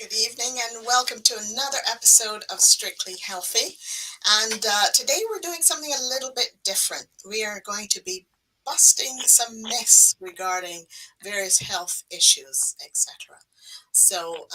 Good evening and welcome to another episode of Strictly Healthy. And today we're doing something a little bit different. We are going to be busting some myths regarding various health issues, etc. So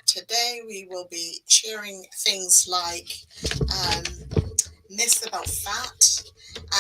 today we will be sharing things like um, myths about fat,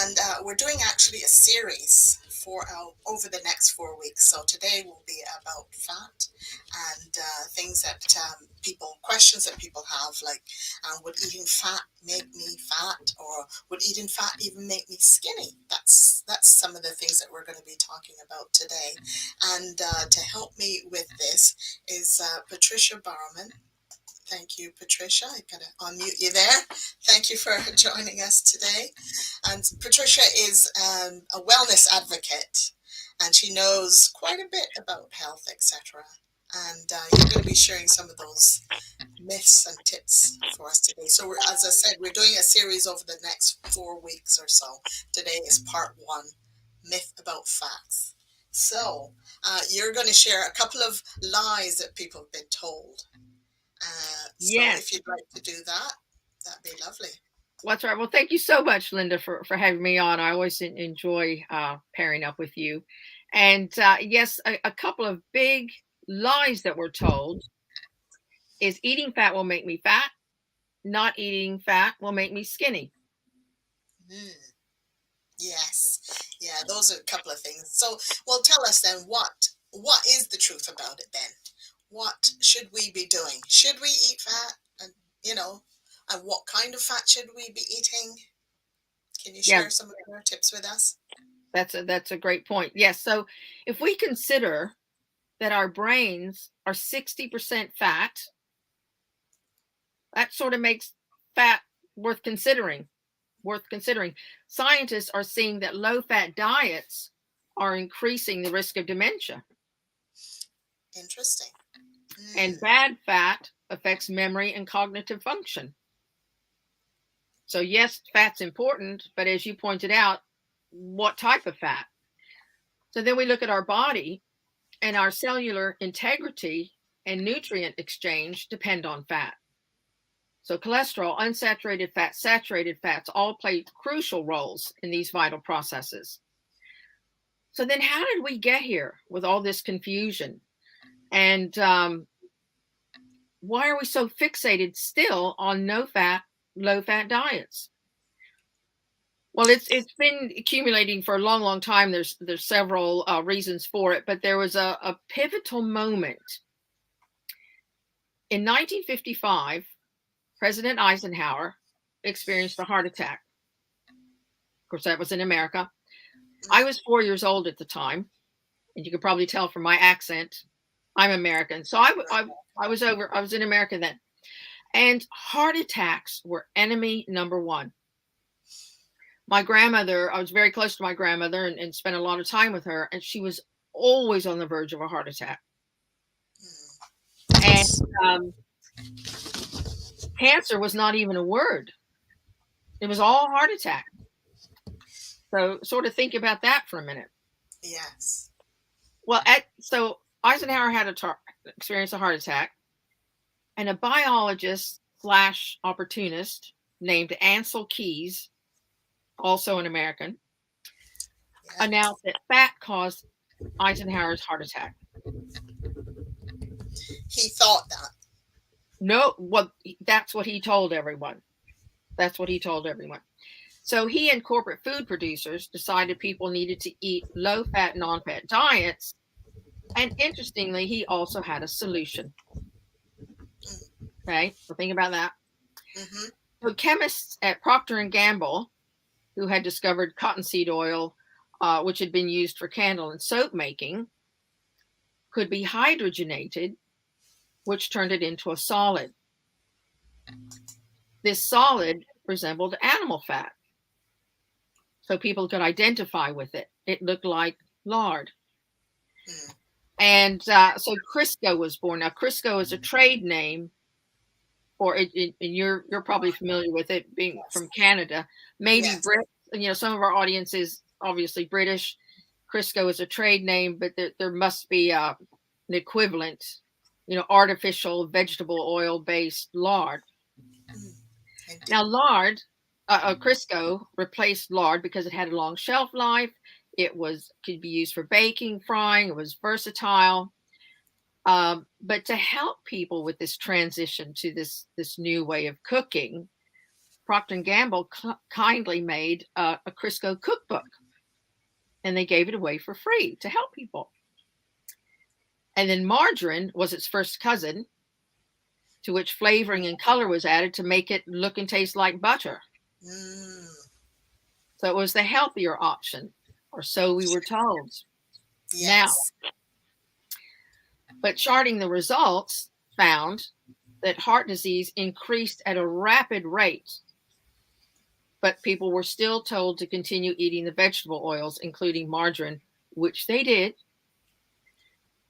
and we're doing actually a series for over the next 4 weeks. So today will be about fat and things that questions that people have, like would eating fat make me fat, or would eating fat even make me skinny? That's some of the things that we're going to be talking about today. And to help me with this is Patricia Bowerman. Thank you, Patricia. I gotta unmute you there. Thank you for joining us today. And Patricia is a wellness advocate, and she knows quite a bit about health, etc. And you're going to be sharing some of those myths and tips for us today. So, as I said, we're doing a series over the next 4 weeks or so. Today is part one, myth about fats. So, you're going to share a couple of lies that people have been told. So Yes, if you'd like to do that, that'd be lovely. that's right. Well, thank you so much, Linda, for having me on. I always enjoy pairing up with you. And yes, a couple of big lies that we're told is eating fat will make me fat. Not eating fat will make me skinny. Mm, yes. Yeah, those are a couple of things. So, well, tell us then, what is the truth about it then? What should we be doing? Should we eat fat? And and what kind of fat should we be eating? Can you Yeah, share some of your tips with us? that's a great point. Yes. So if we consider that our brains are 60% fat, that sort of makes fat worth considering. Worth considering. Scientists are seeing that low fat diets are increasing the risk of dementia, Interesting. and Mm, bad fat affects memory and cognitive function. So, yes, fat's important, but as you pointed out, what type of fat? So, then we look at our body, and our cellular integrity and nutrient exchange depend on fat. So, cholesterol, unsaturated fats, saturated fats all play crucial roles in these vital processes. So, then how did we get here with all this confusion? And why are we so fixated still on no fat, low fat diets? Well, it's been accumulating for a long time. There's several reasons for it, but there was a pivotal moment in 1955. President Eisenhower experienced a heart attack. Of course, that was in America. I mm, was 4 years old at the time, and you could probably tell from my accent, I'm American. So I was over. I was in America then, and heart attacks were enemy number one. My grandmother, I was very close to my grandmother and spent a lot of time with her, and she was always on the verge of a heart attack. mm. And Yes. um, cancer was not even a word, it was all heart attack. So, sort of think about that for a minute. Yes. Well, so Eisenhower had experienced a heart attack, and a biologist slash opportunist named Ansel Keys, also an American, Yes. announced that fat caused Eisenhower's heart attack. He thought that. No, well, that's what he told everyone. That's what he told everyone. So he and corporate food producers decided people needed to eat low fat, non fat diets. And interestingly, he also had a solution. Mm, Okay, so think about that. mm-hmm. So chemists at Procter and Gamble, who had discovered cottonseed oil, which had been used for candle and soap making, could be hydrogenated, which turned it into a solid. This solid resembled animal fat, so people could identify with it. It looked like lard. Mm, And so Crisco was born. Now, Crisco is a trade name for it, and you're probably familiar with it, being yes. from Canada. Maybe Yes. Brit, some of our audience is obviously British. Crisco is a trade name, but there must be an equivalent artificial vegetable oil based lard. Indeed. Now, lard, Crisco replaced lard because it had a long shelf life. Could be used for baking, frying. It was versatile. But to help people with this transition to this new way of cooking, Procter and Gamble kindly made a Crisco cookbook, and they gave it away for free to help people. And then margarine was its first cousin, to which flavoring and color was added to make it look and taste like butter. So it was the healthier option, or so we were told. Yes. Now, but charting the results found that heart disease increased at a rapid rate, but people were still told to continue eating the vegetable oils, including margarine, which they did.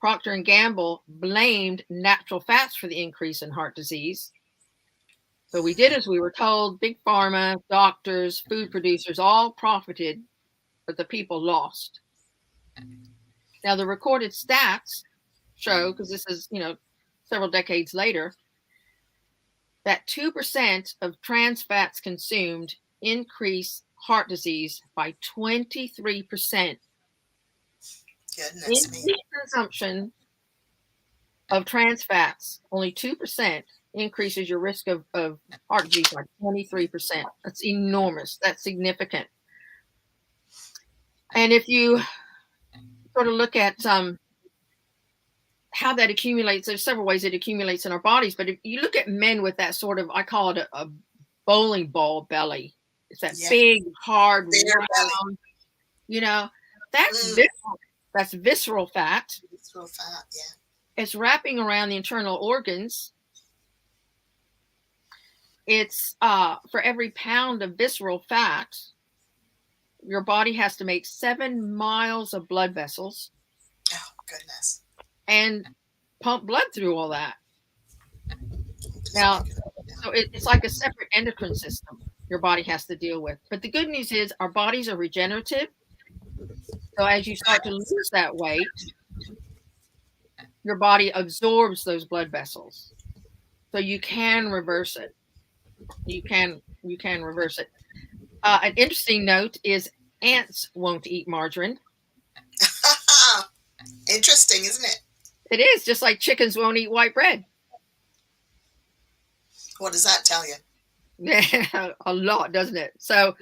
Procter and Gamble blamed natural fats for the increase in heart disease. So we did as we were told. Big pharma, doctors, food producers all profited, but the people lost. Now, the recorded stats show, because this is, several decades later, that 2% of trans fats consumed increase heart disease by 23%. Goodness me. Increased consumption of trans fats, only 2%, increases your risk of heart disease by 23%. That's enormous. That's significant. And if you sort of look at how that accumulates, there's several ways it accumulates in our bodies. But if you look at men with that sort of, I call it a bowling ball belly. It's that big, hard, round, that's visceral. That's visceral fat. Visceral fat, yeah. It's wrapping around the internal organs. It's for every pound of visceral fat, your body has to make 7 miles of blood vessels. Oh, goodness. And pump blood through all that. Now, so it's like a separate endocrine system your body has to deal with. But the good news is our bodies are regenerative. So as you start to lose that weight, your body absorbs those blood vessels. So you can reverse it. You can reverse it. An interesting note is ants won't eat margarine. Interesting, isn't it? It is, just like chickens won't eat white bread. What does that tell you? A lot, doesn't it? So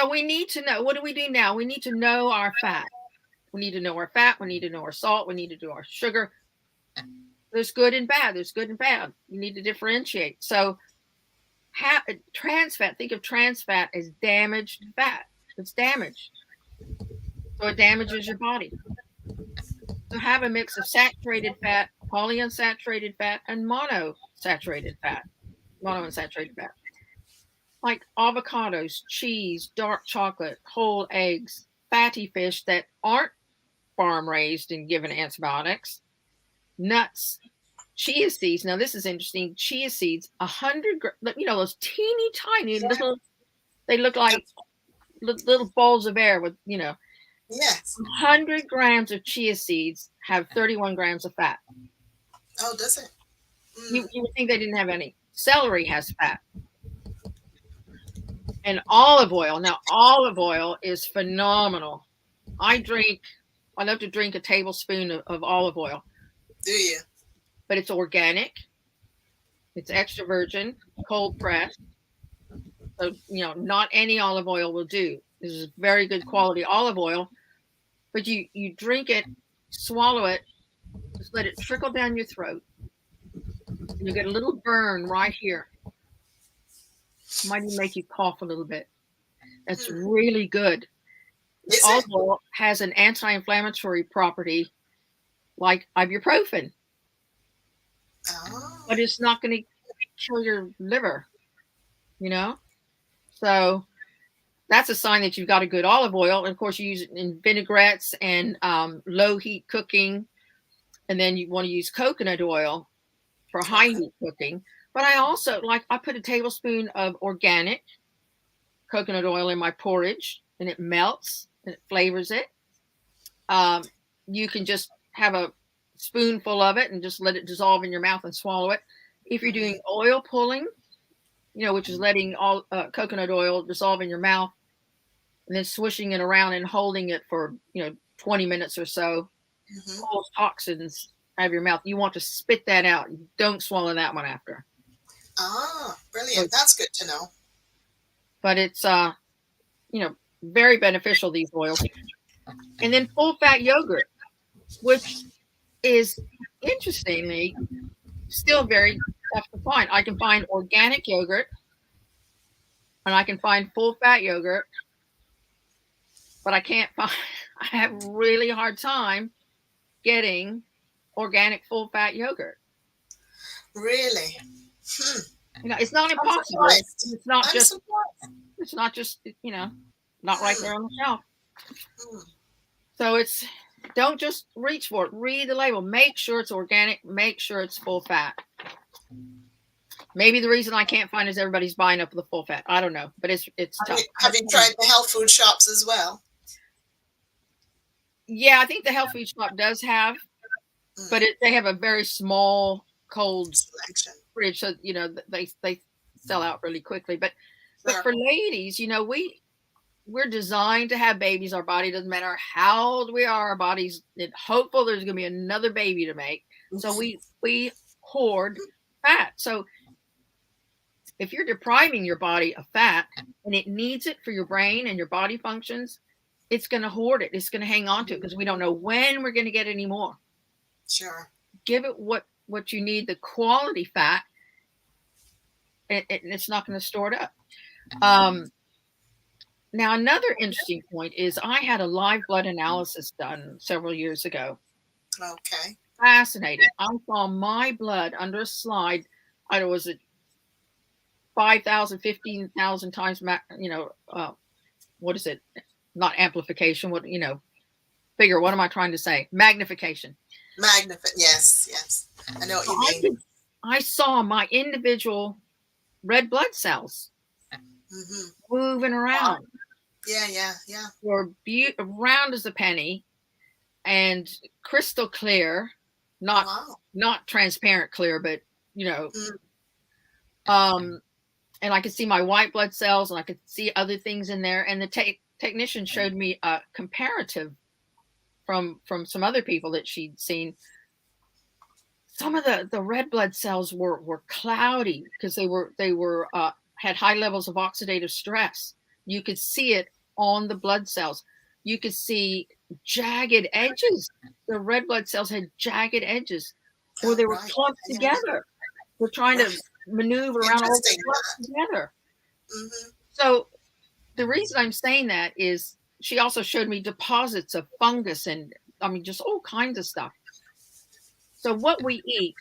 we need to know, what do we do now? We need to know our fat. We need to know our fat. We need to know our salt. We need to know our sugar. There's good and bad. There's good and bad. You need to differentiate. So trans fat, think of trans fat as damaged fat. It's damaged. So it damages your body. So have a mix of saturated fat, polyunsaturated fat, and monounsaturated fat. Like avocados, cheese, dark chocolate, whole eggs, fatty fish that aren't farm raised and given antibiotics, nuts, chia seeds. Now this is interesting. Chia seeds, 100, those teeny tiny little, they look like little balls of air with, Yes. 100 grams of chia seeds have 31 grams of fat. Oh, does it? You would think they didn't have any. Celery has fat. And olive oil. Now, olive oil is phenomenal. I love to drink a tablespoon of olive oil. Do you? But it's organic. It's extra virgin, cold pressed. So, not any olive oil will do. This is very good quality olive oil. But you drink it, swallow it, just let it trickle down your throat. You get a little burn right here. Might even make you cough a little bit. That's really good. Olive oil has an anti-inflammatory property like ibuprofen. Oh. But it's not going to kill your liver, So that's a sign that you've got a good olive oil. And of course, you use it in vinaigrettes and low heat cooking. And then you want to use coconut oil for high heat cooking. But I put a tablespoon of organic coconut oil in my porridge, and it melts and it flavors it. You can just have a spoonful of it and just let it dissolve in your mouth and swallow it. If you're doing oil pulling, which is letting all coconut oil dissolve in your mouth and then swishing it around and holding it for 20 minutes or so, pulls toxins out of your mouth. You want to spit that out. Don't swallow that one after. Ah, brilliant. That's good to know. But it's very beneficial, these oils. And then full fat yogurt, which is interestingly still very tough to find. I can find organic yogurt and I can find full fat yogurt, but I have a really hard time getting organic full fat yogurt. Really? It's not impossible. It's not just not right there on the shelf. So don't just reach for it. Read the label. Make sure it's organic. Make sure it's full fat. Maybe the reason I can't find is everybody's buying up the full fat. I don't know, but it's tough. Have you tried the health food shops as well? Yeah, I think the health food shop does have, but they have a very small cold selection fridge, so they sell out really quickly. But for ladies, we're designed to have babies. Our body doesn't matter how old we are. Our body's hopeful there's going to be another baby to make. So we hoard fat. So if you're depriving your body of fat and it needs it for your brain and your body functions, it's going to hoard it. It's going to hang on to it because we don't know when we're going to get any more. Sure. Give it what you need, the quality fat, and it's not going to store it up. Now, another interesting point is I had a live blood analysis done several years ago. Okay. Fascinating. I saw my blood under a slide. I don't know, was it 5,000, 15,000 times, what is it? Not amplification. Bigger. What am I trying to say? Magnification. Yes. I know what you mean. I saw my individual red blood cells moving around. Yeah. Were round as a penny and crystal clear, not transparent clear, but and I could see my white blood cells and I could see other things in there. And the technician showed me a comparative from some other people that she'd seen. Some of the red blood cells were cloudy because they were had high levels of oxidative stress. You could see it on the blood cells. You could see jagged edges. The red blood cells had jagged edges, or they were clumped together. We're trying to maneuver around all the blood together. So the reason I'm saying that is she also showed me deposits of fungus and just all kinds of stuff. So what we eat,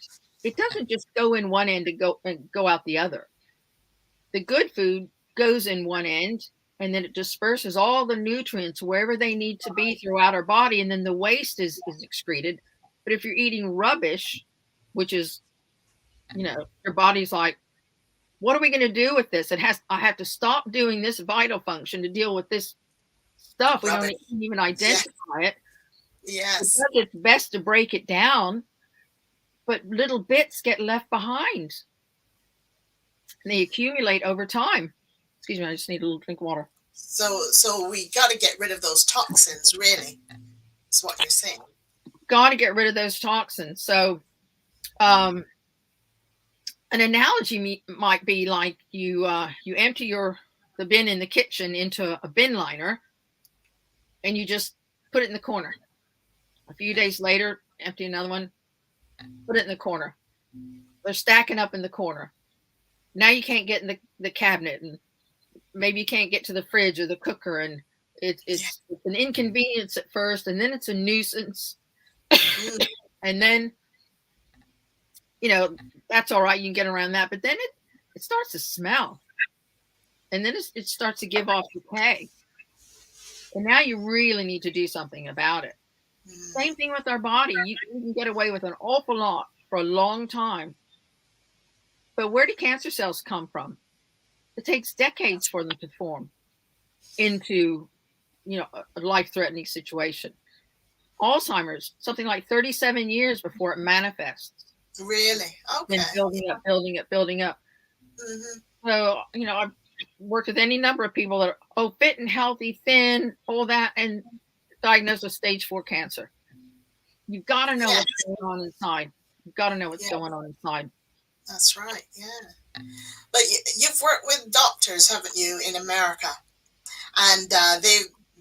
it doesn't just go in one end and go out the other. The good food goes in one end and then it disperses all the nutrients wherever they need to be throughout our body, and then the waste is excreted. But if you're eating rubbish, which is, your body's like, what are we going to do with this? I have to stop doing this vital function to deal with this stuff. We don't even identify it. Yes. It's best to break it down, but little bits get left behind. And they accumulate over time. Excuse me, I just need a little drink of water. So we got to get rid of those toxins, really. That's what you're saying. Got to get rid of those toxins. So an analogy might be like you empty the bin in the kitchen into a bin liner and you just put it in the corner. A few days later, empty another one, put it in the corner. They're stacking up in the corner. Now you can't get in the cabinet, and maybe you can't get to the fridge or the cooker, and it's an inconvenience at first, and then it's a nuisance. And then, that's all right. You can get around that, but then it starts to smell, and then it starts to give off decay. And now you really need to do something about it. Same thing with our body. You can get away with an awful lot for a long time. But where do cancer cells come from? It takes decades for them to form into, a life-threatening situation. Alzheimer's, something like 37 years before it manifests. Really? Then Okay. building up, building up, building up. Hmm. So, I've worked with any number of people that are fit and healthy, thin, all that, and diagnosed with stage 4 cancer. You've got to know what's Yes. going on inside. You've got to know what's Yeah, going on inside. that's right. Yeah. But you've worked with doctors, haven't you, in America? And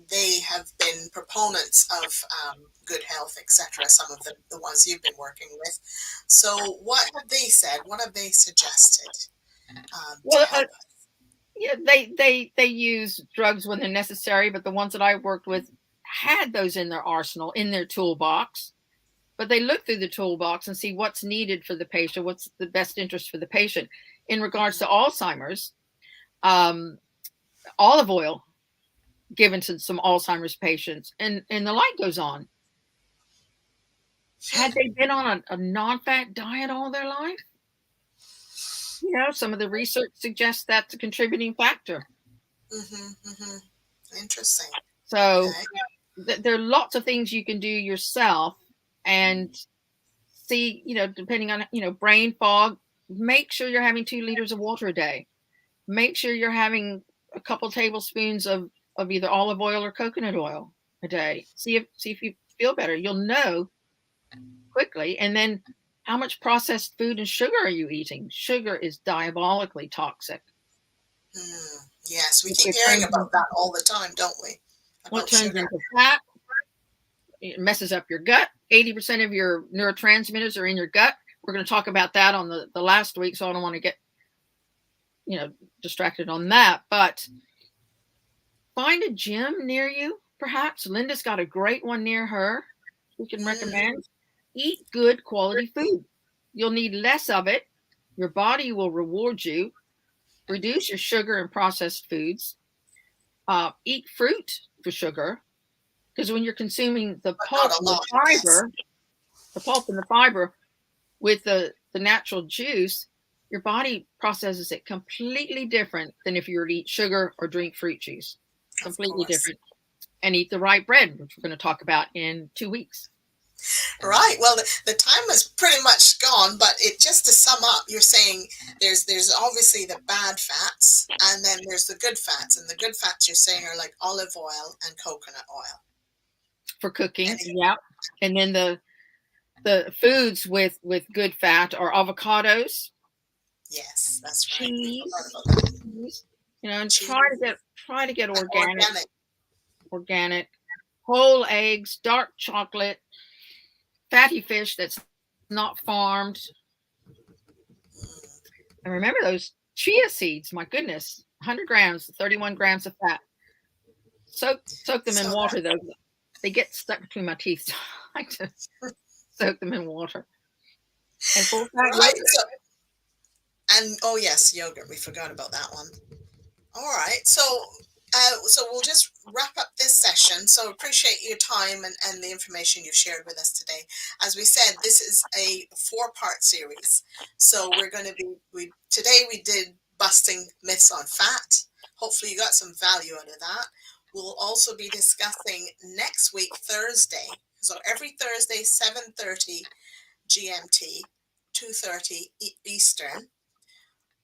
they have been proponents of good health, etc. Some of the ones you've been working with. So, what have they said? What have they suggested to Well, help? yeah, they use drugs when they're necessary, but the ones that I worked with had those in their arsenal, in their toolbox. But they look through the toolbox and see what's needed for the patient, what's the best interest for the patient. In regards to Alzheimer's, olive oil given to some Alzheimer's patients, and the light goes on. Had they been on a non-fat diet all their life, some of the research suggests that's a contributing factor. Mm-hmm, mm-hmm. Interesting. So Okay. there are lots of things you can do yourself and see, depending on, brain fog, make sure you're having 2 liters of water a day. Make sure you're having a couple tablespoons of either olive oil or coconut oil a day. See if you feel better. You'll know quickly. And then how much processed food and sugar are you eating? Sugar is diabolically toxic. Yes, we keep It hearing turns about that all the time, don't we? Well, it About turns sugar. into fat. It messes up your gut. 80% of your neurotransmitters are in your gut. We're going to talk about that on the last week, so I don't want to get distracted on that. But find a gym near you, perhaps. Linda's got a great one near her we can Mm, recommend. Eat good quality food. You'll need less of it. Your body will reward you. Reduce your sugar and processed foods. Eat fruit for sugar, because when you're consuming the but pulp not a and the lot, yes. fiber, the pulp and the fiber with the natural juice, your body processes it completely different than if you were to eat sugar or drink fruit juice. Of Completely course. different. And eat the right bread, which we're going to talk about in 2 weeks. Right. Well, the time is pretty much gone, but just to sum up, you're saying there's obviously the bad fats, and then there's the good fats, and the good fats you're saying are like olive oil and coconut oil. For cooking, Any, yeah. And then the foods with good fat are avocados, yes, that's right. We forgot cheese, about that. and Cheese try to get and organic, organic. organic, whole eggs, dark chocolate, fatty fish that's not farmed. And remember those chia seeds, my goodness, 100 grams, 31 grams of fat. Soak them in So water, though. They get stuck between my teeth. So I like to soak them in water. And full fat right. yogurt. And oh yes, yogurt. We forgot about that one. All right. So we'll just wrap up this session. So appreciate your time and the information you've shared with us today. As we said, this is a 4-part series. So we're going to be today we did busting myths on fat. Hopefully you got some value out of that. We'll also be discussing next week Thursday. So every Thursday 7:30 GMT, 2:30 Eastern,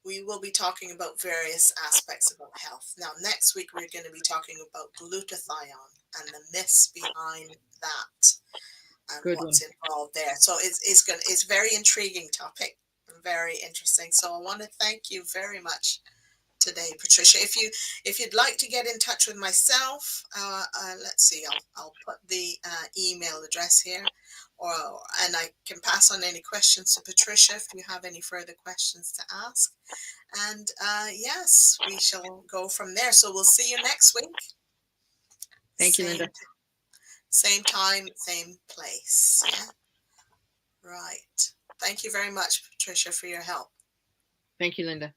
we will be talking about various aspects about health. Now, next week, we're going to be talking about glutathione and the myths behind that and Good what's one. involved there. So it's a very intriguing topic, very interesting. So I want to thank you very much today, Patricia. If you'd like to get in touch with myself, let's see, I'll put the email address here, or and I can pass on any questions to Patricia if you have any further questions to ask. And yes, we shall go from there. So we'll see you next week. Thank you, Linda. Same time, same place. Yeah. Right. Thank you very much, Patricia, for your help. Thank you, Linda.